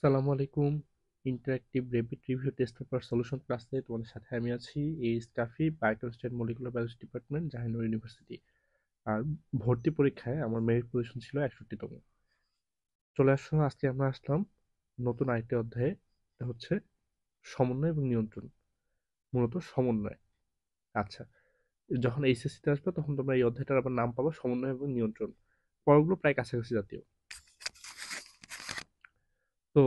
আসসালামু আলাইকুম। Interactive rapid review test paper solution ক্লাসে তোমাদের সাথে আমি আছি Kafi biochemistry molecular biology department, Jahangirnagar university. আর ভর্তি পরীক্ষায় আমার মেরিট পজিশন ছিল 61তম। চলে আসো, আজকে আমরা আসলাম নতুন আরেকটি অধ্যায়ে। এটা হচ্ছে সমন্বয় এবং নিয়ন্ত্রণ, মূলত সমন্বয়। আচ্ছা, যখন এইচএসসিতে আসবে তখন তোমরা এই অধ্যায়টার আবার নাম পাবো সমন্বয় এবং নিয়ন্ত্রণ। পরগুলো প্রায় কাছাকাছি জাতীয়। তো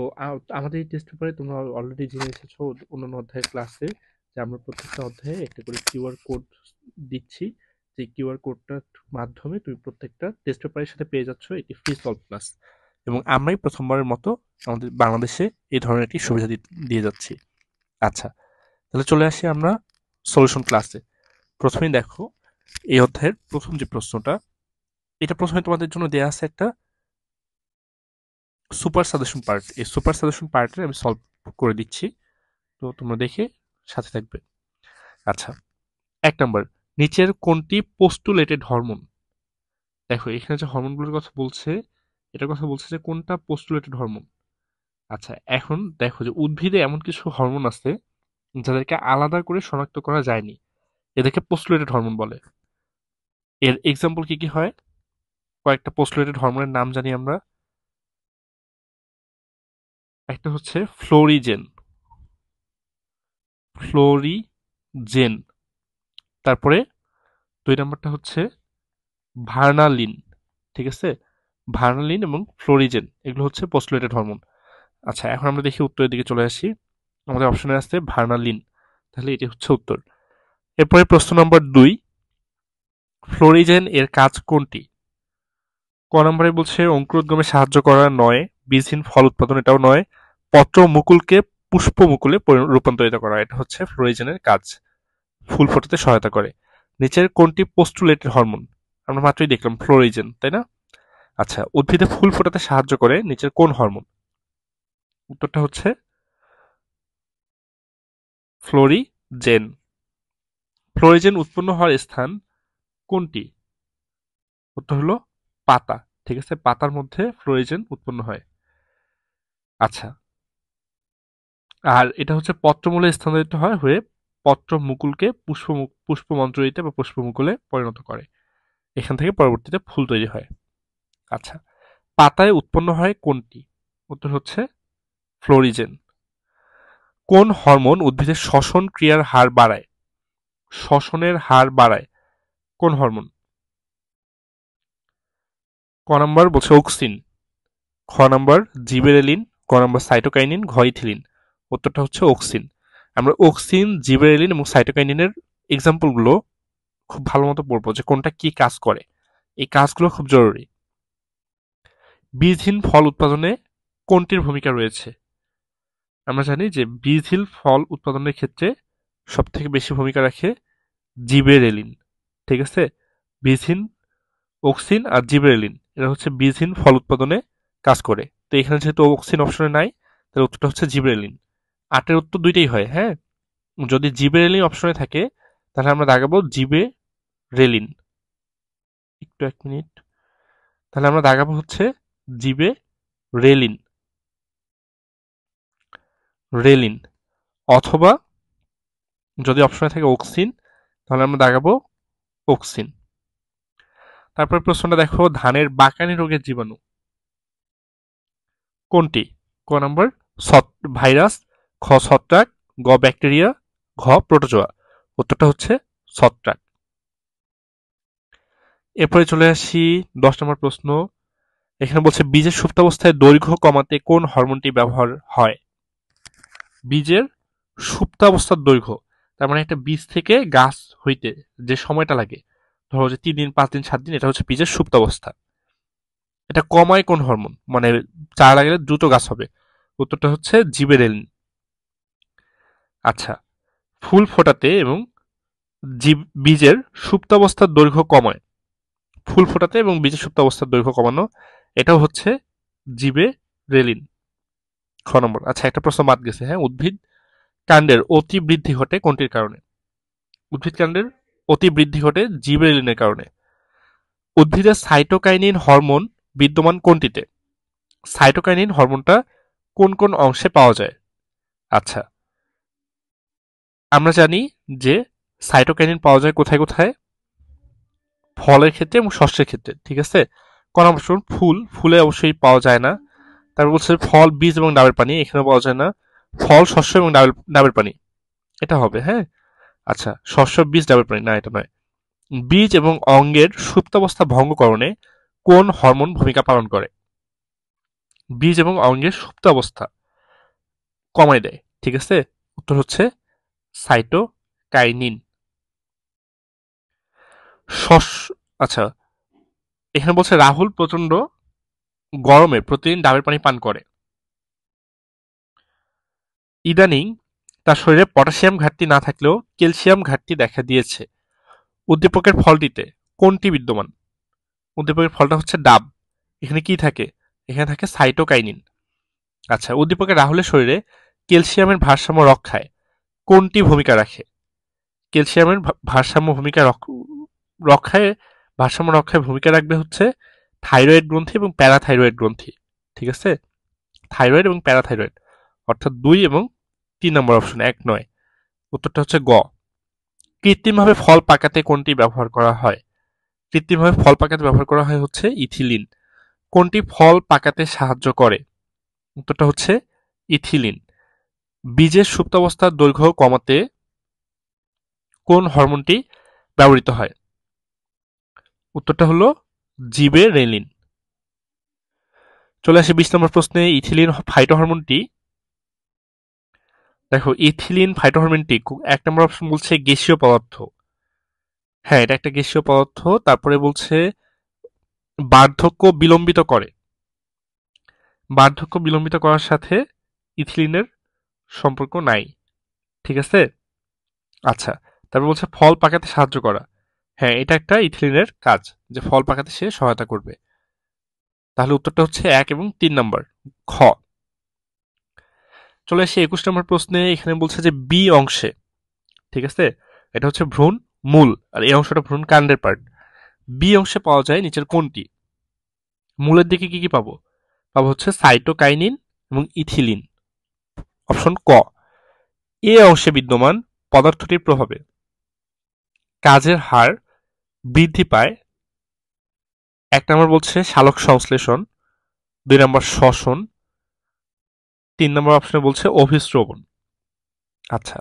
আমাদের এই টেস্ট পেপারে তোমরা অলরেডি জেনে এসেছো অন্যান্য অধ্যায়ের ক্লাসে যে আমরা প্রত্যেকটা অধ্যায়ে একটা করে কিউআর কোড দিচ্ছি। যে কিউআর কোডটার মাধ্যমে তুমি প্রত্যেকটা টেস্ট পেপারের সাথে পেয়ে যাচ্ছ এটি ফ্রি সলভ ক্লাস, এবং আমরাই প্রথমবারের মতো আমাদের বাংলাদেশে এই ধরনের একটি সুবিধা দিয়ে যাচ্ছি। আচ্ছা, তাহলে চলে আসি আমরা সলিউশন ক্লাসে। প্রথমেই দেখো এই অধ্যায়ের প্রথম যে প্রশ্নটা, এটা প্রথমে তোমাদের জন্য দেয়া আছে একটা সুপার সাজেশন পার্ট। এই সুপার সাজেশন পার্টে আমি সলভ করে দিচ্ছি, তো তোমরা দেখে সাথে থাকবে। আচ্ছা, 1 নম্বর, নিচের কোনটি পোস্টুলেটেড হরমোন? দেখো এখানে যে হরমোনগুলোর কথা বলছে, এটার কথা বলছে যে কোনটা পোস্টুলেটেড হরমোন। আচ্ছা, এখন দেখো যে উদ্ভিদে এমন কিছু হরমোন আছে যাদেরকে আলাদা করে শনাক্ত করা যায়নি, এদেরকে পোস্টুলেটেড হরমোন বলে। এর এক্সাম্পল কি কি হয়? কয়েকটা পোস্টুলেটেড হরমোনের নাম জানি আমরা। একটা হচ্ছে ফ্লোরিজেন, ফ্লোরিজেন। তারপরে 2 নম্বরটা হচ্ছে ভার্নালিন। ঠিক আছে, ভার্নালিন এবং ফ্লোরিজেন এগুলো হচ্ছে পোস্টুলেটেড হরমোন। আচ্ছা, এখন আমরা দেখি উত্তরের দিকে চলে আসি। আমাদের অপশনে আছে ভার্নালিন, তাহলে এটি হচ্ছে উত্তর। এরপরে প্রশ্ন নম্বর 2, ফ্লোরিজেন এর কাজ কোনটি? ক নম্বরে বলছে অঙ্কুরোদ্গমে সাহায্য করা নয়, বীজহীন ফল উৎপাদন এটাও নয়, পত্র মুকুলকে পুষ্প মুকুলে রূপান্তরিত করা, এটা হচ্ছে ফ্লোরিজেনের কাজ, ফুল ফোটাতে সহায়তা করে। নিচের কোনটি পোস্টুলেটেড হরমোন? আমরা মাত্রই দেখলাম ফ্লোরিজেন, তাই না? আচ্ছা, উদ্ভিদে ফুল ফোটাতে সাহায্য করে নিচের কোন হরমোন? উত্তরটা হচ্ছে ফ্লোরিজেন। ফ্লোরিজেন উৎপন্ন হওয়ার স্থান কোনটি? উত্তর হলো পাতা। ঠিক আছে, পাতার মধ্যে ফ্লোরিজেন উৎপন্ন হয়। আচ্ছা, আর এটা হচ্ছে পত্রমূলে স্থানান্তরিত হয়ে পত্র মুকুলকে পুষ্পমঞ্জরিতে বা পুষ্পমুকুলে পরিণত করে। এখান থেকে পরবর্তীতে ফুল তৈরি হয়। আচ্ছা, পাতায় উৎপন্ন হয় কোনটি? উত্তর হচ্ছে ফ্লোরিজেন। কোন হরমোন উদ্ভিদের শ্বসন ক্রিয়ার হার বাড়ায়? শ্বসনের হার বাড়ায় কোন হরমোন? ক নম্বর বলছে অক্সিন, খ নম্বর জিবেরেলিন, ক নম্বর সাইটোকাইনিন, ঘ ইথিলিন। উত্তরটা হচ্ছে অক্সিন। আমরা অক্সিন, জিবেরেলিন এবং সাইটোকাইনিনের এক্সাম্পলগুলো খুব ভালো মতো পড়বো যে কোনটা কি কাজ করে। এই কাজগুলো খুব জরুরি। বীজহীন ফল উৎপাদনে কোনটির ভূমিকা রয়েছে? আমরা জানি যে বীজহীন ফল উৎপাদনের ক্ষেত্রে সব থেকে বেশি ভূমিকা রাখে জিবেরেলিন। ঠিক আছে, বীজহীন অক্সিন আর জিবেরেলিন এরা হচ্ছে বীজহীন ফল উৎপাদনে কাজ করে। তো এখানে যেহেতু অক্সিন অপশনে নাই, তাহলে উত্তরটা হচ্ছে জিবেরেলিন। 8-এর উত্তর দুইটাই হয়, হ্যাঁ। যদি জিবেরেলিন অপশনে থাকে তাহলে আমরা দাগাবো জিবে রেলিন। একটু 1 মিনিট, তাহলে আমরা দাগাবো হচ্ছে জিবে রেলিন, রেলিন। অথবা যদি অপশনে থাকে অক্সিন, তাহলে আমরা দাগাবো অক্সিন। তারপর প্রশ্নটা দেখো, ধানের বাকানি রোগের জীবাণু কোনটি? ক নম্বর ভাইরাস, খ ছত্রাক, গ ব্যাকটেরিয়া, ঘ প্রোটোজোয়া। উত্তরটা হচ্ছে ছত্রাক। এরপরে চলে আসি 10 নম্বর প্রশ্ন। এখানে বলছে বীজের সুপ্তাবস্থায় দৈর্ঘ্য কমাতে কোন হরমোনটি ব্যবহার হয়? বীজের সুপ্তাবস্থার দৈর্ঘ্য, তার মানে একটা বীজ থেকে গাছ হইতে যে সময়টা লাগে, ধরো যে 3 দিন, 5 দিন, 7 দিন, এটা হচ্ছে বীজের সুপ্তাবস্থা। এটা কমায় কোন হরমোন, মানে চারা লাগালে দ্রুত গাছ হবে? উত্তরটা হচ্ছে জিবেরেলিন। আচ্ছা, ফুল ফোটাতে এবং বীজের সুপ্তাবস্থার দৈর্ঘ্য কমায়, ফুল ফোটাতে এবং বীজের সুপ্তাবস্থার দৈর্ঘ্য কমানো, এটাও হচ্ছে জিবেরেলিন। খ নম্বর। আচ্ছা, একটা প্রশ্ন বাদ গেছে, হ্যাঁ। উদ্ভিদ কাণ্ডের অতি বৃদ্ধি ঘটে কোনটির কারণে? উদ্ভিদ কাণ্ডের অতি বৃদ্ধি ঘটে জিবেরেলিনের কারণে। উদ্ভিদের সাইটোকাইনিন হরমোন বিদ্যমান কোনটিতে? সাইটোকাইনিন হরমোনটা কোন কোন অংশে পাওয়া যায়? আচ্ছা, আমরা জানি যে সাইটোকাইনিন পাওয়া যায় কোথায় কোথায়? ফলের ক্ষেত্রে এবং শস্যের ক্ষেত্রে, ঠিক আছে? ক নম্বর শুনুন, ফুলে অবশ্যই পাওয়া যায় না। তারপর বলছে ফল, বীজ এবং ডাবের পানি, এখানে পাওয়া যায় না। ফল, শস্য এবং ডাবের পানি, এটা হবে, হ্যাঁ। আচ্ছা, শস্য, বীজ, ডাবের পানি, না এটা নয়। বীজ এবং অঙ্গের সুপ্তাবস্থা ভঙ্গকরণে কোন হরমোন ভূমিকা পালন করে? বীজ এবং অঙ্গের সুপ্তাবস্থা কমায় দেয়, ঠিক আছে? উত্তর হচ্ছে সাইটোকাইনিন। শস্য, আচ্ছা, এখানে বলছে রাহুল প্রচন্ড গরমে প্রতিদিন ডাবের পানি পান করে। ইদানিং তার শরীরে পটাশিয়াম ঘাটতি না থাকলেও ক্যালসিয়াম ঘাটতি দেখা দিয়েছে। উদ্দীপকের ফলটিতে কোনটি বিদ্যমান? উদ্দীপকের ফলটা হচ্ছে ডাব। এখানে কি থাকে? এখানে থাকে সাইটোকাইনিন। আচ্ছা, উদ্দীপকের রাহুলের শরীরে ক্যালসিয়ামের ভারসাম্য রক্ষায় কোনটি ভূমিকা রাখে? ক্যালসিয়ামের ভারসাম্য ভূমিকা রক্ষায় ভারসাম্য রক্ষায় ভূমিকা রাখবে হচ্ছে থাইরয়েড গ্রন্থি এবং প্যারাথাইরয়েড গ্রন্থি, ঠিক আছে? থাইরয়েড এবং প্যারাথাইরয়েড, অর্থাৎ 2 এবং 3 নম্বর অপশন, 1 নয়। উত্তরটা হচ্ছে গ। কৃত্রিমভাবে ফল পাকাতে কোনটি ব্যবহার করা হয়? কৃত্রিমভাবে ফল পাকাতে ব্যবহার করা হয় হচ্ছে ইথিলিন। কোনটি ফল পাকাতে সাহায্য করে? উত্তরটা হচ্ছে ইথিলিন। বীজের সুপ্তাবস্থার দৈর্ঘ্য কমাতে কোন হরমোনটি ব্যবহৃত হয়? উত্তরটা হলো জিবেরেলিন। চলে আসে 20 নম্বর প্রশ্নে, ইথিলিন ফাইটোহরমোনটি, দেখো ইথিলিন ফাইটোহরমোনটি 1 নম্বর অপশন বলছে গ্যাসীয় পদার্থ। হ্যাঁ, এটা একটা গ্যাসীয় পদার্থ। তারপরে বলছে বার্ধক্য বিলম্বিত করে। বার্ধক্য বিলম্বিত করার সাথে ইথিলিনের সম্পর্ক নাই, ঠিক আছে? আচ্ছা, তারপর বলছে ফল পাকাতে সাহায্য করা। হ্যাঁ, এটা একটা ইথিলিনের কাজ, যে ফল পাকাতে সে সহায়তা করবে। তাহলে উত্তরটা হচ্ছে 1 এবং 3 নাম্বার, খ। চলে আসি 21 নম্বর প্রশ্নে, এখানে বলছে যে বি অংশে, ঠিক আছে, এটা হচ্ছে ভ্রূণ মূল, আর এই অংশটা ভ্রূণ কাণ্ডের পার্ট। বি অংশে পাওয়া যায় নিচের কোনটি? মূলের দিকে কি কি পাবো? পাবো হচ্ছে সাইটোকাইনিন এবং ইথিলিন, অপশন ক। এ অংশে বিদ্যমান পদার্থটির প্রভাবে কাজের হার বৃদ্ধি পায়। 1 নম্বর বলছে সালোক সংশ্লেষণ, 2 নম্বর শ্বসন, 3 নম্বর অপশনে বলছে অভিস্রবণ। আচ্ছা,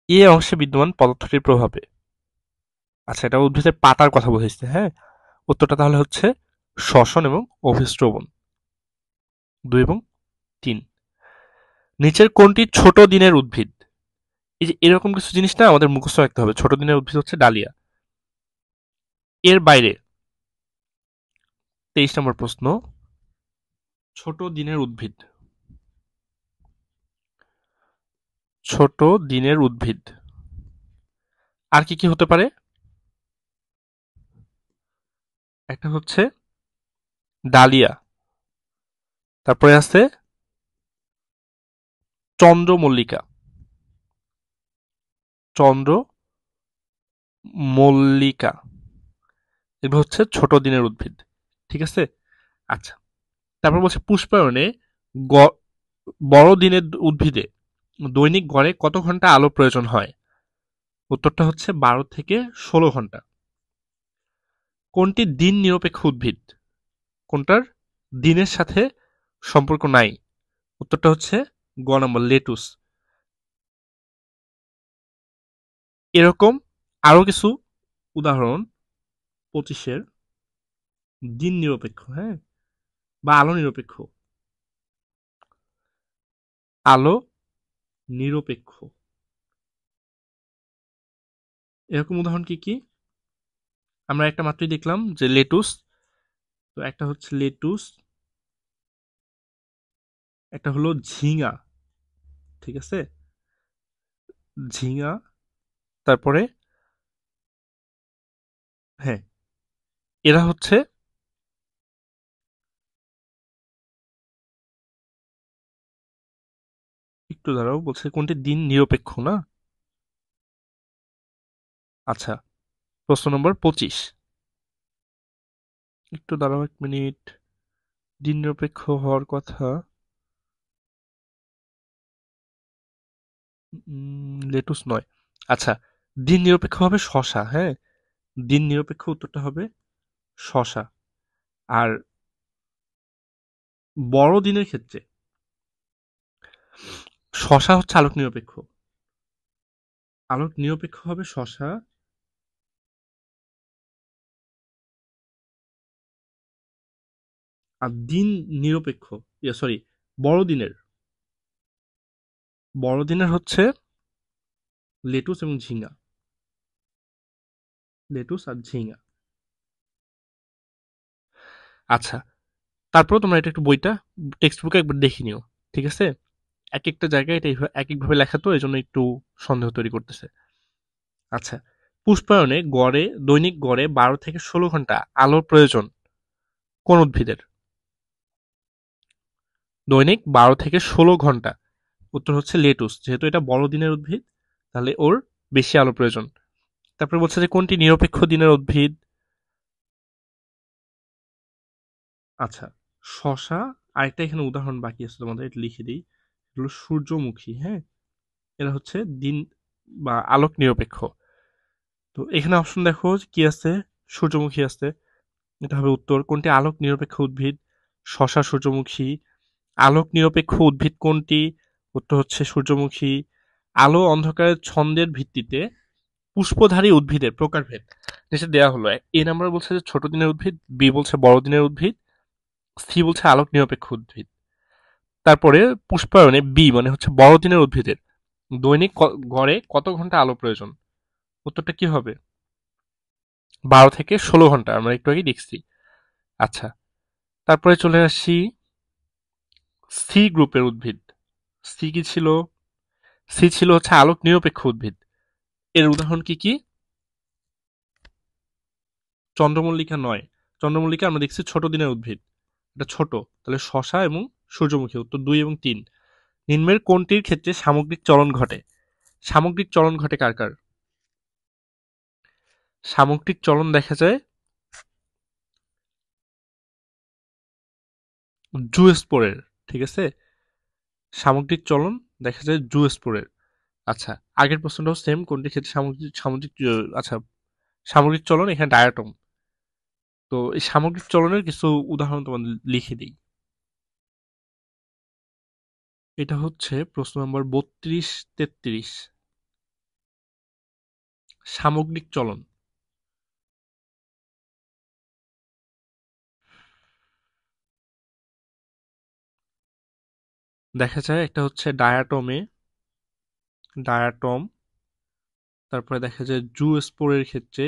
এ অংশে বিদ্যমান পদার্থটির প্রভাবে, আচ্ছা, এটা উদ্ভিদের পাতার কথা বুঝাইছে, হ্যাঁ। উত্তরটা তাহলে হচ্ছে শ্বসন এবং অভিস্রবণ, 2 এবং 3। নিচের কোনটি ছোট দিনের উদ্ভিদ? এই যে এরকম কিছু জিনিস না আমাদের মুখস্থ রাখতে হবে। ছোট দিনের উদ্ভিদ হচ্ছে ডালিয়া। এর বাইরে 23 নম্বর প্রশ্ন, ছোট দিনের উদ্ভিদ, ছোট দিনের উদ্ভিদ আর কি কি হতে পারে? একটা হচ্ছে ডালিয়া, তারপরে আছে চন্দ্রমল্লিকা, চন্দ্রমল্লিকা, এগুলো হচ্ছে ছোট দিনের উদ্ভিদ, ঠিক আছে? আচ্ছা, তারপর বলছে পুষ্পায়নে বড় দিনের উদ্ভিদে দৈনিক গড়ে কত ঘন্টা আলো প্রয়োজন হয়? উত্তরটা হচ্ছে 12 থেকে 16 ঘন্টা। কোনটি দিন নিরপেক্ষ উদ্ভিদ? কোনটার দিনের সাথে সম্পর্ক নাই? উত্তরটা হচ্ছে গ নম্বর, লেটুস। এরকম আরো কিছু উদাহরণ 25-এর দিন নিরপেক্ষ, হ্যাঁ, বা আলো নিরপেক্ষ, আলো নিরপেক্ষ, এরকম উদাহরণ কি কি? আমরা একটা মাত্রই দেখলাম যে লেটুস, তো একটা হচ্ছে লেটুস, একটা হলো ঝিঙা, ঠিক আছে, ঝিঙা, তারপরে হ্যাঁ, এরা হচ্ছে, একটু দাঁড়াও, বলছে কোনটি দিন নিরপেক্ষ না। আচ্ছা, প্রশ্ন নম্বর 25, একটু দাঁড়াও 1 মিনিট, দিন নিরপেক্ষ হওয়ার কথা। লেটুস নয়। আচ্ছা, দিন নিরপেক্ষ হবে শশা, হ্যাঁ? দিন নিরপেক্ষ উত্তরটা হবে শশা। আর বড় দিনের ক্ষেত্রে শশা হচ্ছে আলোক নিরপেক্ষ। আলোক নিরপেক্ষ হবে শশা। আর দিন নিরপেক্ষ, সরি, বড়দিনের বড়দিনের হচ্ছে লেটুস এবং ঝিঙ্গা। লেটুস আর ঝিঙ্গা। আচ্ছা, তারপরেও তোমরা এটা একটু বইটা টেক্সট বুকে একবার দেখে নিও, ঠিক আছে? এক একটা জায়গায় এটা এক একভাবে লেখা, তো এই জন্য একটু সন্দেহ তৈরি করতেছে। আচ্ছা, পুষ্পায়নে দৈনিক গড়ে 12 থেকে 16 ঘন্টা আলোর প্রয়োজন কোন উদ্ভিদের? দৈনিক 12 থেকে 16 ঘন্টা। উত্তর হচ্ছে লেটুস, যেহেতু এটা বড় দিনের উদ্ভিদ, তাহলে ওর বেশি আলো প্রয়োজন। তারপরে বলছে যে কোনটি নিরপেক্ষ দিনের উদ্ভিদ? আচ্ছা, শশা। আরেকটা এখানে উদাহরণ বাকি আছে, তোমাদের এটা লিখে দিই। এগুলো সূর্যমুখী, হ্যাঁ? এরা হচ্ছে দিন বা আলোক নিরপেক্ষ। তো এখানে অপশন দেখো কি আছে। সূর্যমুখী আছে, এটা হবে উত্তর। কোনটি আলোক নিরপেক্ষ উদ্ভিদ? শশা, সূর্যমুখী। আলোক নিরপেক্ষ উদ্ভিদ কোনটি? উত্তর হচ্ছে সূর্যমুখী। আলো অন্ধকারের ছন্দের ভিত্তিতে পুষ্পধারী উদ্ভিদের প্রকারভেদ যেটা দেওয়া হলো, এ নাম্বার বলছে যে ছোট দিনের উদ্ভিদ, বি বলছে বড় দিনের উদ্ভিদ, সি বলছে আলোক নিরপেক্ষ উদ্ভিদ। তারপরে পুষ্পায়নে বি মানে হচ্ছে বড়দিনের উদ্ভিদের দৈনিক গড়ে কত ঘন্টা আলো প্রয়োজন? উত্তরটা কি হবে? 12 থেকে 16 ঘন্টা, আমরা একটু আগে দেখছি। আচ্ছা, তারপরে চলে আসি সি গ্রুপের উদ্ভিদ। সি কি ছিল? সি ছিল হচ্ছে আলোক নিরপেক্ষ উদ্ভিদ। এর উদাহরণ কি কি? চন্দ্রমল্লিকা নয়। চন্দ্রমল্লিকা আমরা দেখছি ছোট দিনের উদ্ভিদ, এটা ছোট। তাহলে শশা এবং সূর্যমুখী, উত্তর 2 এবং 3। নিম্নের কোনটির ক্ষেত্রে সামগ্রিক চলন ঘটে? সামগ্রিক চলন ঘটে কার কার? সামগ্রিক চলন দেখা যায় জুস্পোরের, ঠিক আছে? সামগ্রিক চলন দেখা যায় জুস্পোরের। আচ্ছা, আগের প্রশ্নটাও সেম, কোনটির ক্ষেত্রে সামগ্রিক সামুদ্রিক আচ্ছা, সামগ্রিক চলন এখানে ডায়াটম। তো এই সামগ্রিক চলনের কিছু উদাহরণ তোমাদের লিখে দিই। এটা হচ্ছে প্রশ্ন নম্বর 32-33। সামগ্রিক চলন দেখা যায় একটা হচ্ছে ডায়াটম। তারপরে দেখা যায় জুস্পোরের ক্ষেত্রে।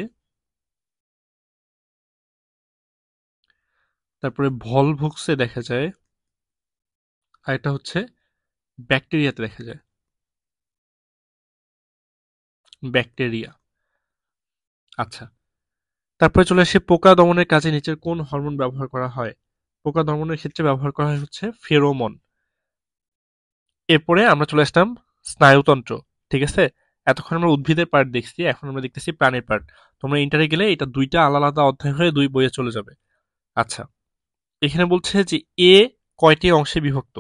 তারপরে ভলভুক্সে দেখা যায়। আর এটা হচ্ছে ব্যাকটেরিয়াতে দেখা যায়। ব্যাকটেরিয়া। আচ্ছা, তারপরে চলে আসে পোকা দমনের কাজে নিচের কোন হরমোন ব্যবহার করা হয়? পোকা দমনের ক্ষেত্রে ব্যবহার করা হয় হচ্ছে ফেরোমন। এরপরে আমরা চলে আসলাম স্নায়ুতন্ত্র, ঠিক আছে? এতক্ষণ আমরা উদ্ভিদের পার্ট দেখছি, এখন আমরা দেখতেছি প্রাণীর পার্ট। তোমরা ইন্টারে গেলে এটা দুইটা আলাদা আলাদা অধ্যায় হয়ে দুই বইয়ে চলে যাবে। আচ্ছা, এখানে বলছে যে এ কয়টি অংশে বিভক্ত,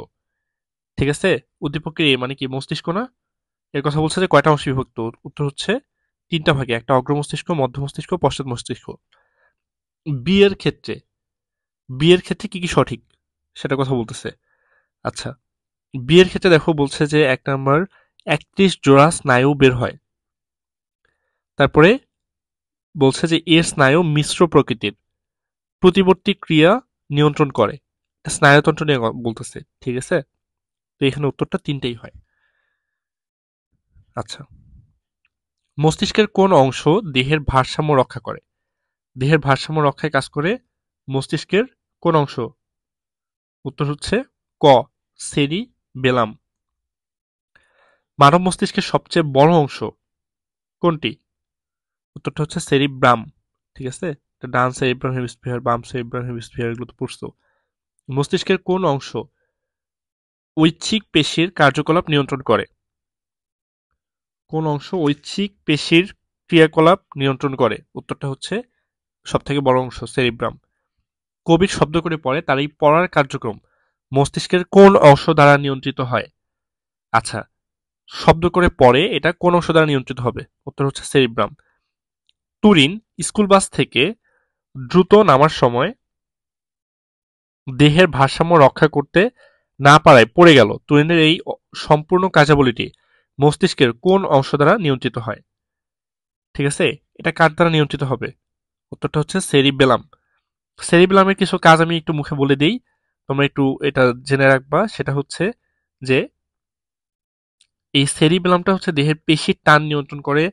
ঠিক আছে? উদ্দীপকের এ মানে কি, মস্তিষ্ক না? এর কথা বলছে যে কয়টা অংশে বিভক্ত। উত্তর হচ্ছে 3টা ভাগে, একটা অগ্র মস্তিষ্ক, মধ্য মস্তিষ্ক, পশ্চাৎ মস্তিষ্ক। বি এর ক্ষেত্রে বি এর ক্ষেত্রে কি কি সঠিক সেটা কথা বলতেছে। আচ্ছা, বি এর ক্ষেত্রে দেখো বলছে যে 1 নাম্বার 31 জোড়া স্নায়ু বের হয়। তারপরে বলছে যে এর স্নায়ু মিশ্র প্রকৃতির, প্রতিবর্তী ক্রিয়া নিয়ন্ত্রণ করে। স্নায়ুতন্ত্র নিয়ে বলতেছে, ঠিক আছে? তো এখানে উত্তরটা 3টেই হয়। আচ্ছা, মস্তিষ্কের কোন অংশ দেহের ভারসাম্য রক্ষা করে? দেহের ভারসাম্য রক্ষায় কাজ করে মস্তিষ্কের কোন অংশ? উত্তর হচ্ছে ক, সেরিবেলাম। মানব মস্তিষ্কের সবচেয়ে বড় অংশ কোনটি? উত্তরটা হচ্ছে সেরিব্রাম, ঠিক আছে? ডান সেরিব্রাম হেমিস্ফিয়ার, বাম সেরিব্রাম হেমিস্ফিয়ার, এগুলো তো পড়ছো। মস্তিষ্কের কোন অংশ ঐচ্ছিক পেশির কার্যকলাপ নিয়ন্ত্রণ করে? কোন অংশ ঐচ্ছিক পেশির ক্রিয়াকলাপ নিয়ন্ত্রণ করে? উত্তরটা হচ্ছে সবথেকে বড় অংশ সেরিব্রাম। কবির শব্দ করে পড়ে, তার এই পড়ার কার্যক্রম মস্তিষ্কের কোন অংশ দ্বারা নিয়ন্ত্রিত হয়? আচ্ছা, শব্দ করে পড়ে এটা কোন অংশ দ্বারা নিয়ন্ত্রিত হবে? উত্তর হচ্ছে সেরিব্রাম। তুরিন স্কুল বাস থেকে দ্রুত নামার সময় দেহের ভারসাম্য রক্ষা করতে না পারায় পড়ে গেল। তুরিনের এই সম্পূর্ণ কার্যাবলীটি মস্তিষ্কের কোন অংশ দ্বারা নিয়ন্ত্রিত হয়? ঠিক আছে, এটা কার দ্বারা নিয়ন্ত্রিত হবে? উত্তরটা হচ্ছে সেরিবেলাম। সেরিবেলামের কিছু কাজ আমি একটু মুখে বলে দিই, তোমরা একটু এটা জেনে রাখবা। সেটা হচ্ছে যে এই সেরিবেলামটা হচ্ছে দেহের পেশির টান নিয়ন্ত্রণ করে,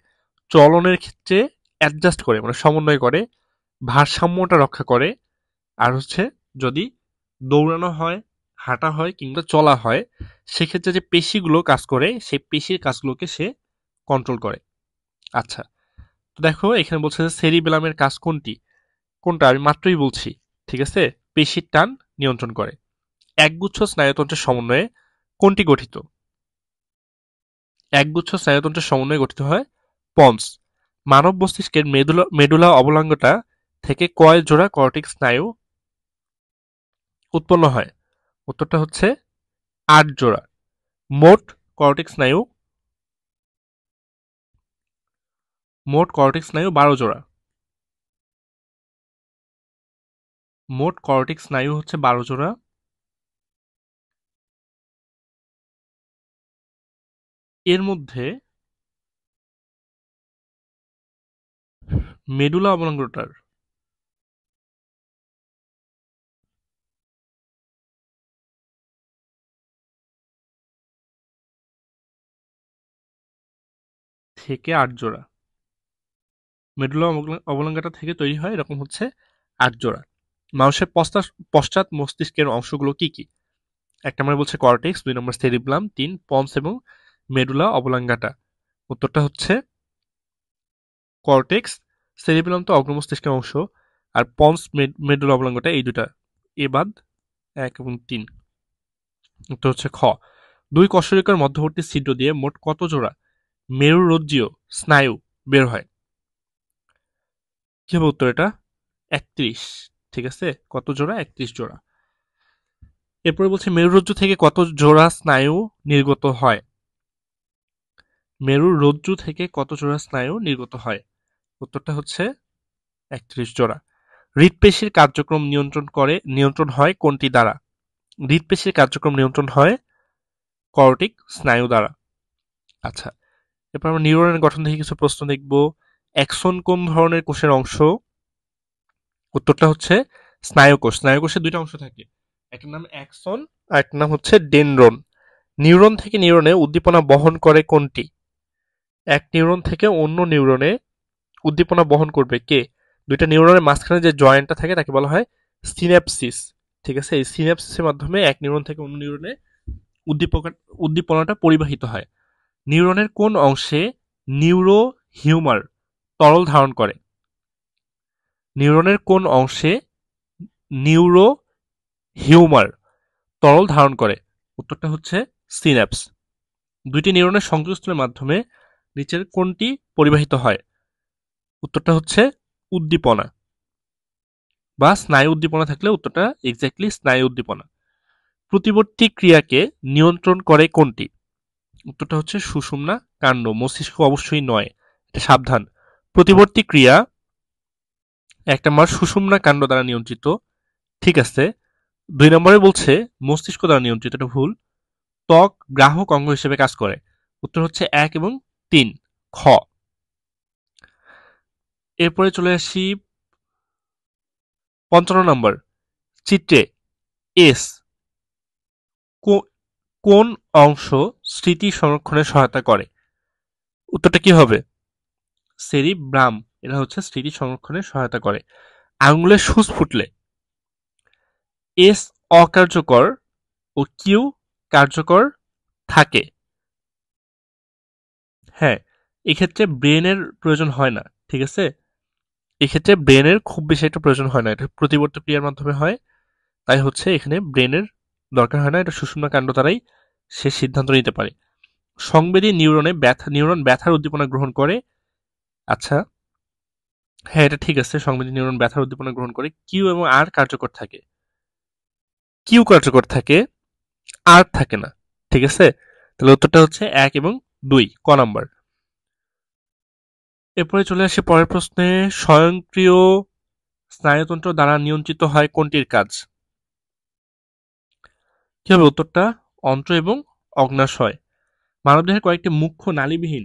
চলনের ক্ষেত্রে অ্যাডজাস্ট করে মানে সমন্বয় করে, ভারসাম্যটা রক্ষা করে, আর হচ্ছে যদি দৌড়ানো হয়, হাঁটা হয় কিংবা চলা হয় সেক্ষেত্রে যে পেশিগুলো কাজ করে সেই পেশির কাজগুলোকে সে কন্ট্রোল করে। আচ্ছা, তো দেখো এখানে বলছে যে সেরিবেলামের কাজ কোনটি? কোনটা আমি মাত্রই বলছি। ঠিক আছে, পেশির টান নিয়ন্ত্রণ করে। একগুচ্ছ স্নায়ুতন্ত্রের সমন্বয়ে কোনটি গঠিত? একগুচ্ছ স্নায়ুতন্ত্রের সমন্বয়ে গঠিত হয় পন্স। মানব মস্তিষ্কের মেডুলা অবলাঙ্গটা থেকে কয় জোড়া কর্টিক স্নায়ু উৎপন্ন হয়? উত্তরটা হচ্ছে ৮ জোড়া। মোট কর্টিক স্নায়ু মোট কর্টিক স্নায়ু ১২ জোড়া। মোট কর্টিক স্নায়ু হচ্ছে ১২ জোড়া। এর মধ্যে মেডুলা অবলঙ্গটার থেকে ৮ জোড়া। মেডুলা অবলঙ্গটা থেকে তৈরি হয় এরকম হচ্ছে ৮ জোড়া। মানুষের পশ্চাৎ মস্তিষ্কের অংশগুলো কি কি? ১ নম্বরে বলছে কর্টেক্স, ২ নম্বর সেরিব্রাম, ৩ পন্স এবং মেডুলা অবলাঙ্গাটা। উত্তরটা হচ্ছে কর্টেক্স, সেরিব্রাম তো অগ্র মস্তিষ্কের অংশ, আর পন্স মেডুলা অবলাঙ্গটা এই দুটা। এ বাদ ১ এবং ৩। উত্তর হচ্ছে খ। ২ কশেরুকার মধ্যবর্তী ছিদ্র দিয়ে মোট কত জোড়া মেরুরজ্জীয় স্নায়ু বের হয়? কি হবে উত্তর এটা? ৩১। ঠিক আছে, কত জোড়া? ৩১ জোড়া। এরপরে বলছে মেরুরজ্জু থেকে কত জোড়া স্নায়ু নির্গত হয়? মেরুরজ্জু থেকে কত জোড়া স্নায়ু নির্গত হয়? উত্তরটা হচ্ছে ৩১ জোড়া। হৃৎপেশির কার্যক্রম নিয়ন্ত্রণ হয় কোনটি দ্বারা? হৃৎপেশির কার্যক্রম নিয়ন্ত্রণ হয় কর্টিক স্নায়ু দ্বারা। আচ্ছা, এরপর আমরা নিউরনের গঠন থেকে কিছু প্রশ্ন দেখব। অ্যাক্সন কোন ধরনের কোষের অংশ? উত্তরটা হচ্ছে স্নায়ুকোষ। স্নায়ুকোষের দুইটা অংশ থাকে, একটার নাম অ্যাক্সন আর একটার নাম হচ্ছে ডেনড্রন। নিউরন থেকে নিউরনে উদ্দীপনা বহন করে কোনটি? এক নিউরন থেকে অন্য নিউরনে উদ্দীপনা বহন করবে কে? দুইটা নিউরনের মাঝখানে যে জয়েন্টটা থাকে তাকে বলা হয় সিন্যাপসিস। ঠিক আছে, এই সিন্যাপসিসের মাধ্যমে এক নিউরন থেকে অন্য নিউরনে উদ্দীপনাটা পরিবাহিত হয়। নিউরনের কোন অংশে নিউরো হিউমার তরল ধারণ করে? নিউরনের কোন অংশে নিউরো হিউমার তরল ধারণ করে? উত্তরটা হচ্ছে সিন্যাপস। দুইটি নিউরনের সংযোগস্থলের মাধ্যমে নিচের কোনটি পরিবাহিত হয়? উত্তরটা হচ্ছে উদ্দীপনা বা স্নায়ু উদ্দীপনা থাকলে উত্তরটা এক্স্যাক্টলি স্নায়ু উদ্দীপনা। প্রতিবর্তী ক্রিয়াকে নিয়ন্ত্রণ করে কোনটি? উত্তরটা হচ্ছে সুষুম্না কাণ্ড, মস্তিষ্ক অবশ্যই নয়, এটা সাবধান। প্রতিবর্তী ক্রিয়া ১ নম্বর সুষুম্না কাণ্ড দ্বারা নিয়ন্ত্রিত। ঠিক আছে। ২ নম্বরে বলছে মস্তিষ্ক দ্বারা নিয়ন্ত্রিত, এটা ভুল। ত্বক গ্রাহক অঙ্গ হিসেবে কাজ করে। উত্তর হচ্ছে ১ এবং ৩ খ। এরপরে চলে আসি ৫৫ নম্বর চিত্রে। এস কোন অংশ স্মৃতি সংরক্ষণে সহায়তা করে? উত্তরটা কি হবে? সেরিব্রাম, এটা হচ্ছে স্মৃতি সংরক্ষণে সহায়তা করে। আঙুলের সূচ ফুটলে এস অকার্যকর ও কিউ কার্যকর থাকে। হ্যাঁ, এক্ষেত্রে ব্রেনের প্রয়োজন হয় না। ঠিক আছে, এক্ষেত্রে ব্রেনের খুব বেশি একটা প্রয়োজন হয় না, এটা প্রতিবর্তী ক্রিয়ার মাধ্যমে হয়। তাই হচ্ছে এখানে ব্রেনের দরকার হয় না, এটা সুষুম্না কাণ্ড দ্বারাই সে সিদ্ধান্ত নিতে পারে। সংবেদী নিউরন ব্যথার উদ্দীপনা গ্রহণ করে। আচ্ছা, হ্যাঁ এটা ঠিক আছে, সংবেদী নিউরন ব্যথার উদ্দীপনা গ্রহণ করে। কিউ এবং আর কার্যকর থাকে। কিউ কার্যকর থাকে, আর থাকে না। ঠিক আছে, তাহলে উত্তরটা হচ্ছে 1 এবং 2 ক নাম্বার। এরপরে চলে আসি পরের প্রশ্নে, স্বয়ংক্রিয় স্নায়ুতন্ত্র দ্বারা নিয়ন্ত্রিত হয় কোনটির কাজ? কি হবে উত্তরটা? অন্ত্র এবং অগ্ন্যাশয়। মানবদেহের কয়েকটি মুখ্য নালীবিহীন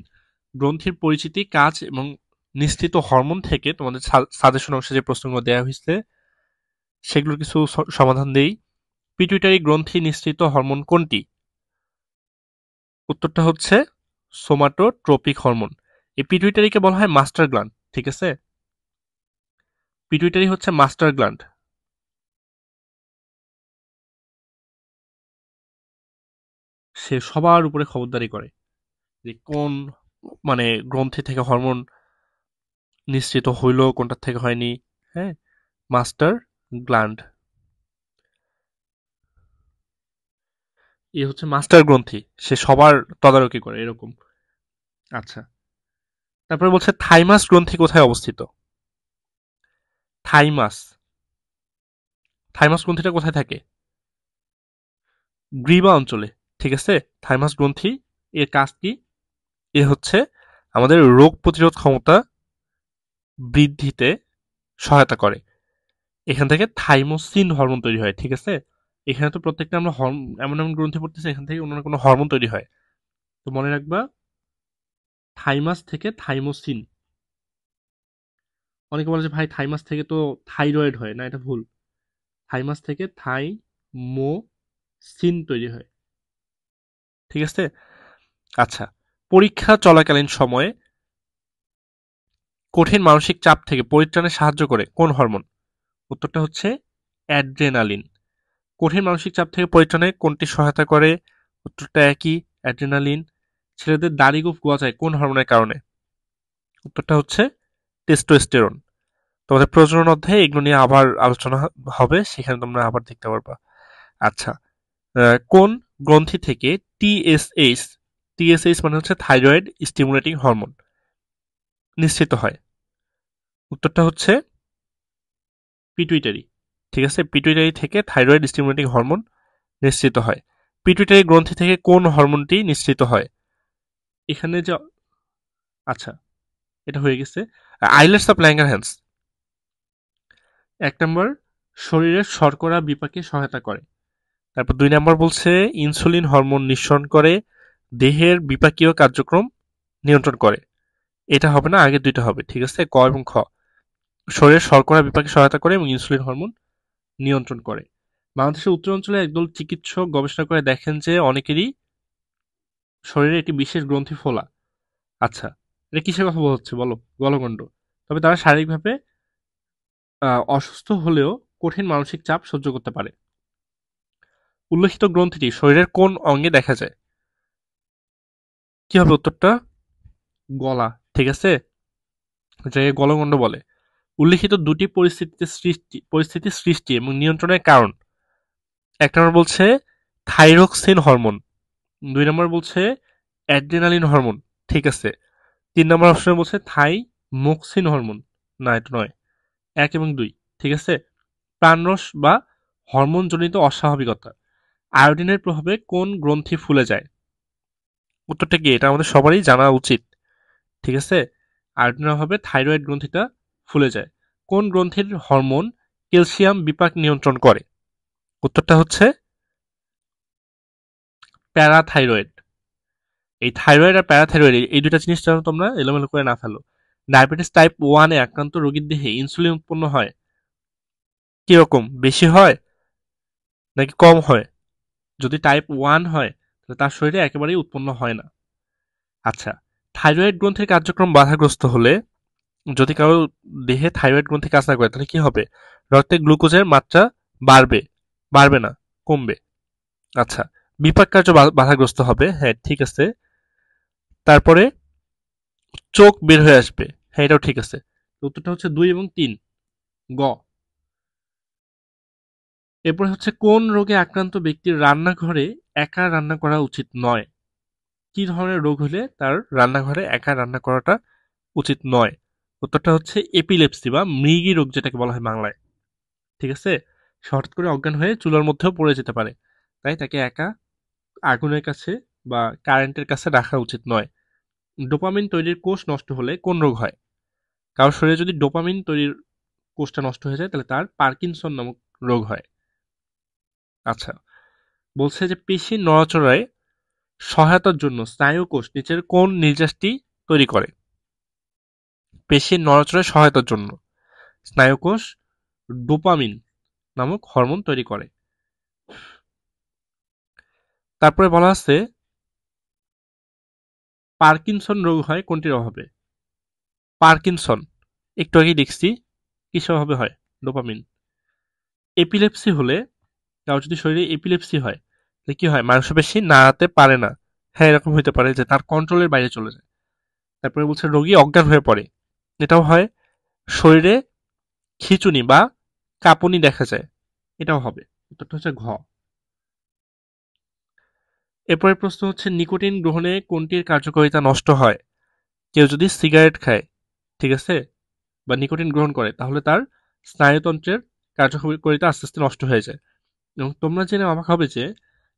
গ্রন্থির পরিচিতি, কাজ এবং নিঃসৃত হরমোন থেকে তোমাদের সাজেশন অংশে যে প্রশ্নগুলো দেওয়া হয়েছে সেগুলোর কিছু সমাধান দেই। পিটুইটারি গ্রন্থি নিঃসৃত হরমোন কোনটি? উত্তরটা হচ্ছে সোমাটোট্রপিক হরমোন। এই পিটুইটারিকে বলা হয় মাস্টার গ্ল্যান্ড, ঠিক আছে? পিটুইটারি হচ্ছে মাস্টার গ্ল্যান্ড। সে সবার উপরে খবরদারি করে যে কোন মানে গ্রন্থি থেকে হরমোন নিঃসৃত হইল, কোনটার থেকে হয়নি। হ্যাঁ, মাস্টার গ্ল্যান্ড, এ হচ্ছে মাস্টার গ্রন্থি, সে সবার তদারকি করে এরকম। আচ্ছা, তারপরে বলছে থাইমাস গ্রন্থি কোথায় অবস্থিত? থাইমাস, থাইমাস গ্রন্থিটা কোথায় থাকে? গ্রীবা অঞ্চলে, ঠিক আছে? থাইমাস গ্রন্থি এর কাজ কি? এ হচ্ছে আমাদের রোগ প্রতিরোধ ক্ষমতা বৃদ্ধিতে সহায়তা করে। এখান থেকে থাইমোসিন হরমোন তৈরি হয়, ঠিক আছে? এখানে তো প্রত্যেকটা আমরা এমন এমন গ্রন্থি পড়তেছি, এখান থেকে অন্য কোনো হরমোন তৈরি হয়। তো মনে রাখবা, থাইমাস থেকে থাইমোসিন। অনেকে বলে যে ভাই থাইমাস থেকে তো থাইরয়েড হয়, না এটা ভুল। থাইমাস থেকে থাইমোসিন তৈরি হয়, ঠিক আছে? আচ্ছা, পরীক্ষা চলাকালীন সময়ে কঠিন মানসিক চাপ থেকে পরিত্রাণে সাহায্য করে কোন হরমোন? উত্তরটা হচ্ছে অ্যাড্রেনালিন। কঠিন মানসিক চাপ থেকে পরিত্রাণে কোনটি সহায়তা করে? উত্তরটা একই, অ্যাড্রেনালিন। ছেলেদের দাড়ি গোঁফ গজায় কোন হরমোনের কারণে? উত্তরটা হচ্ছে টেস্টোস্টেরন। তোমাদের প্রজনন অধ্যায়ে এগুলো নিয়ে আবার আলোচনা হবে, সেখানে তোমরা আবার দেখতে পারবা। আচ্ছা, কোন গ্রন্থি থেকে টিএসএইচ, টিএসএইচ মানে হচ্ছে থাইরয়েড স্টিমুলেটিং হরমোন, নিঃসৃত হয়? উত্তরটা হচ্ছে পিটুইটারি, ঠিক আছে? পিটুইটারি থেকে থাইরয়েড স্টিমুলেটিং হরমোন নিঃসৃত হয়। পিটুইটারি গ্রন্থি থেকে কোন হরমোনটি নিঃসৃত হয়? এখানে যে, আচ্ছা এটা হয়ে গেছে। আইলেটস অফ ল্যাঙ্গারহ্যান্স, 1 নম্বর শরীরের শর্করা বিপাকে সহায়তা করে। তারপর 2 নম্বর বলছে ইনসুলিন হরমোন নিঃসরণ করে দেহের বিপাকীয় কার্যক্রম নিয়ন্ত্রণ করে। এটা হবে না, আগে দুইটা হবে, ঠিক আছে? ক এবং খ। শরীরের শর্করা বিপাকে সহায়তা করে এবং ইনসুলিন হরমোন নিয়ন্ত্রণ করে। বাংলাদেশের উত্তরাঞ্চলে একদল চিকিৎসক গবেষণা করে দেখেন যে অনেকেরই শরীরে একটি বিশেষ গ্রন্থি ফোলা। আচ্ছা, এটা কিসের কথা বলা হচ্ছে বলো? গলগণ্ড। তবে তারা শারীরিকভাবে অসুস্থ হলেও কঠিন মানসিক চাপ সহ্য করতে পারে। উল্লেখিত গ্রন্থিটি শরীরের কোন অঙ্গে দেখা যায়? কি হবে উত্তরটা? গলা, ঠিক আছে? যাকে গলগণ্ড বলে। উল্লেখিত দুটি পরিস্থিতির সৃষ্টি এবং নিয়ন্ত্রণের কারণ। 1 নম্বর বলছে থাইরক্সিন হরমোন, 2 নম্বর বলছে অ্যাড্রেনালিন হরমোন, ঠিক আছে? 3 নম্বর অপশনে বলছে থাইমোক্সিন হরমোন, না এটা নয়। 1 এবং 2, ঠিক আছে? প্রাণরস বা হরমোনজনিত অস্বাভাবিকতা। আয়োডিনের প্রভাবে কোন গ্রন্থি ফুলে যায়? উত্তরটা কি? এটা আমাদের সবারই জানা উচিত, ঠিক আছে? আয়োডিনের অভাবে থাইরয়েড গ্রন্থিটা ফুলে যায়। কোন গ্রন্থির হরমোন ক্যালসিয়াম বিপাক নিয়ন্ত্রণ করে? উত্তরটা হচ্ছে প্যারাথাইরয়েড। এই থাইরয়েড আর প্যারাথাইরয়েড এই দুটা জিনিস যেন তোমরা এলোমেলো করে না ফেলো। ডায়াবেটিস টাইপ 1 এ আক্রান্ত রোগীর দেহে ইনসুলিন উৎপন্ন হয় কিরকম? বেশি হয় নাকি কম হয়? যদি টাইপ 1 হয় তাহলে তার শরীরে একেবারেই উৎপন্ন হয় না। আচ্ছা, থাইরয়েড গ্রন্থির কার্যক্রম বাধাগ্রস্ত হলে, যদি কারো দেহে থাইরয়েড গ্রন্থি কাজ না করে তাহলে কি হবে? রক্তে গ্লুকোজের মাত্রা বাড়বে, বাড়বে না, কমবে। আচ্ছা, বিপাক কার্য বাধাগ্রস্ত হবে, হ্যাঁ ঠিক আছে। তারপরে চোখ বের হয়ে আসবে, হ্যাঁ এটাও ঠিক আছে। উত্তরটা হচ্ছে 2 এবং 3, গ। এরপরে হচ্ছে কোন রোগে আক্রান্ত ব্যক্তির রান্নাঘরে একা রান্না করা উচিত নয়? কি ধরনের রোগ হলে তার রান্নাঘরে একা রান্না করাটা উচিত নয়? উত্তরটা হচ্ছে এপিলেপসি বা মৃগী রোগ, যেটাকে বলা হয় বাংলায়, ঠিক আছে? সে হঠাৎ করে অজ্ঞান হয়ে চুলার মধ্যেও পড়ে যেতে পারে, তাই তাকে একা আগুনের কাছে বা কারেন্টের কাছে রাখা উচিত নয়। ডোপামিন তৈরির কোষ নষ্ট হলে কোন রোগ হয়? কারোর শরীরে যদি ডোপামিন তৈরির কোষটা নষ্ট হয়ে যায় তাহলে তার পার্কিনসন নামক রোগ হয়। আচ্ছা, বলছে যে পেশির নড়াচড়ায় সহায়তার জন্য স্নায়ুকোষ নিচের কোন নির্যাসটি তৈরি করে? পেশির নড়াচড়ায় সহায়তার জন্য স্নায়ুকোষ ডোপামিন নামক হরমোন তৈরি করে। তারপরে বলা আছে পার্কিনসন রোগ হয় কোনটির অভাবে? পার্কিনসন একটু আগেই দেখছি কিসের অভাবে হয়? ডোপামিন। এপিলেপসি হলে, কারো যদি শরীরে এপিলেপসি হয় তাহলে কি হয়? মাংসপেশি নাড়াতে পারে না। হ্যাঁ, এরকম হইতে পারে যে তার কন্ট্রোলের বাইরে চলে যায়। তারপরে বলছে রোগী অজ্ঞান হয়ে পড়ে, এটাও হয়। শরীরে খিঁচুনি বা কাঁপুনি দেখা যায়, এটাও হবে। উত্তরটা হচ্ছে ঘ। এরপরের প্রশ্ন হচ্ছে নিকোটিন গ্রহণে কোনটির কার্যকারিতা নষ্ট হয়? কেউ যদি সিগারেট খায়, ঠিক আছে, বা নিকোটিন গ্রহণ করে তাহলে তার স্নায়ুতন্ত্রের কার্যকারিতা আস্তে আস্তে নষ্ট হয়ে যায়। এবং তোমরা জেনে অবাক হবে যে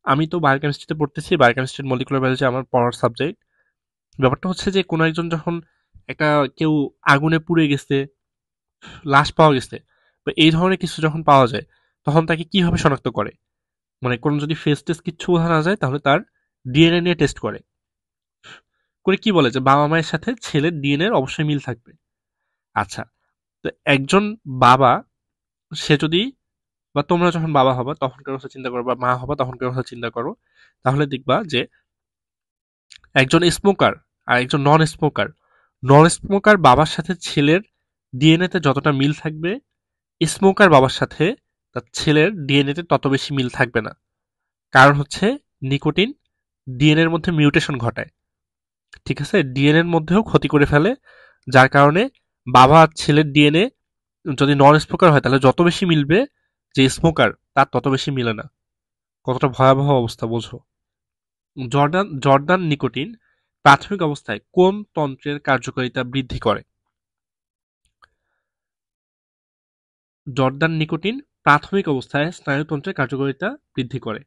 আমি তো বায়োকেমিস্ট্রিতে পড়তেছি, বায়োকেমিস্ট্রির মলিকুলার বায়োলজি আমার পড়ার সাবজেক্ট। ব্যাপারটা হচ্ছে যে কোনো একজন যখন একটা কেউ আগুনে পুড়ে গেছে, লাশ পাওয়া গেছে, বা এই ধরনের কিছু যখন পাওয়া যায় তখন তাকে কিভাবে শনাক্ত করে? মানে কোনো যদি ফেস টেস্ট কিচ্ছু বোঝা না যায় তাহলে তার ডিএনএ নিয়ে টেস্ট করে। করে কি বলে যে বাবা মায়ের সাথে ছেলের ডিএনএ এর অবশ্যই মিল থাকবে। আচ্ছা, তো একজন বাবা, সে যদি, বা তোমরা যখন বাবা হবা তখনকার কথা চিন্তা করো, বা মা হবা তখনকার কথা চিন্তা করো, তাহলে দেখবা যে একজন স্মোকার আর একজন নন স্মোকার, নন স্মোকার বাবার সাথে ছেলের ডিএনএ তে যতটা মিল থাকবে, স্মোকার বাবার সাথে তার ছেলের ডিএনএ তে তত বেশি মিল থাকবে না। কারণ হচ্ছে নিকোটিন ডিএনএ এর মধ্যে মিউটেশন ঘটায়, ঠিক আছে, ডিএনএ এর মধ্যেও ক্ষতি করে ফেলে, যার কারণে বাবা আর ছেলের ডিএনএ যদি নন স্মোকার হয় তাহলে যত বেশি মিলবে, যে স্মোকার তার তত বেশি মিলে না। কতটা ভয়াবহ অবস্থা বোঝো। জর্দান নিকোটিন প্রাথমিক অবস্থায় কোন তন্ত্রের কার্যকারিতা বৃদ্ধি করে? জর্দান নিকোটিন প্রাথমিক অবস্থায় স্নায়ুতন্ত্রের কার্যকারিতা বৃদ্ধি করে।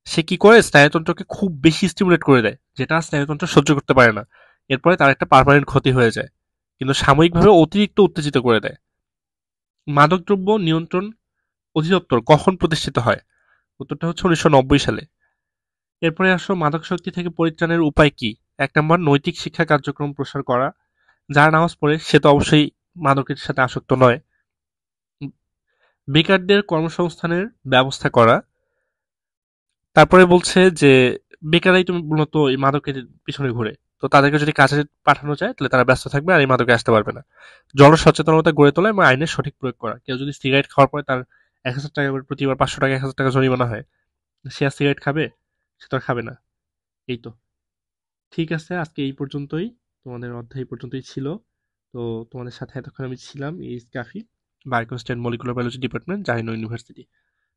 সে কি করে? স্নায়ুতন্ত্রকে খুব বেশি স্টিমুলেট করে দেয়, যেটা স্নায়ুতন্ত্র সহ্য করতে পারে না। এরপরে তার একটা পার্মানেন্ট ক্ষতি হয়ে যায়, কিন্তু সাময়িকভাবে অতিরিক্ত উত্তেজিত করে দেয়। মাদকদ্রব্য নিয়ন্ত্রণ অধিদপ্তর কখন প্রতিষ্ঠিত হয়? উত্তরটা হচ্ছে 1990 সালে। এরপরে আসো মাদকাসক্তি থেকে পরিত্রাণের উপায় কি? 1 নম্বর, নৈতিক শিক্ষা কার্যক্রম প্রসার করা। যারা নামাজ পড়ে সে তো অবশ্যই মাদকের সাথে আসক্ত নয়। বেকারদের কর্মসংস্থানের ব্যবস্থা করা। তারপরে বলছে যে বেকারাই তুমি মূলত এই মাদকের পিছনে ঘুরে, তো তাদেরকে যদি কাজে পাঠানো যায় তাহলে তারা ব্যস্ত থাকবে আর এই মাদকে আসতে পারবে না। জনসচেতনতা গড়ে তোলা এবং আইনের সঠিক প্রয়োগ করা। কেউ যদি সিগারেট খাওয়ার পরে তার 1,000 টাকা করে প্রতিবার, 500 টাকা, 1,000 টাকা জরিমানা হয়, সে আর সিগারেট খাবে? সে তো আর খাবে না। এই তো। ঠিক আছে, আজকে এই পর্যন্তই। তোমাদের অধ্যায় এই পর্যন্তই ছিল। তো তোমাদের সাথে এতক্ষণ আমি ছিলাম ইস Kafi, biochemistry and molecular biology department, জাহিনো ইউনিভার্সিটি।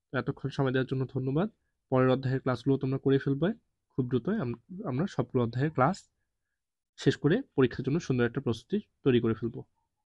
তো এতক্ষণ সময় দেওয়ার জন্য ধন্যবাদ। পরের অধ্যায়ের ক্লাসগুলো তোমরা করে ফেলবে খুব দ্রুতই। আমরা সবগুলো অধ্যায়ের ক্লাস শেষ করে পরীক্ষার জন্য সুন্দর একটা প্রস্তুতি তৈরি করে ফেলবো।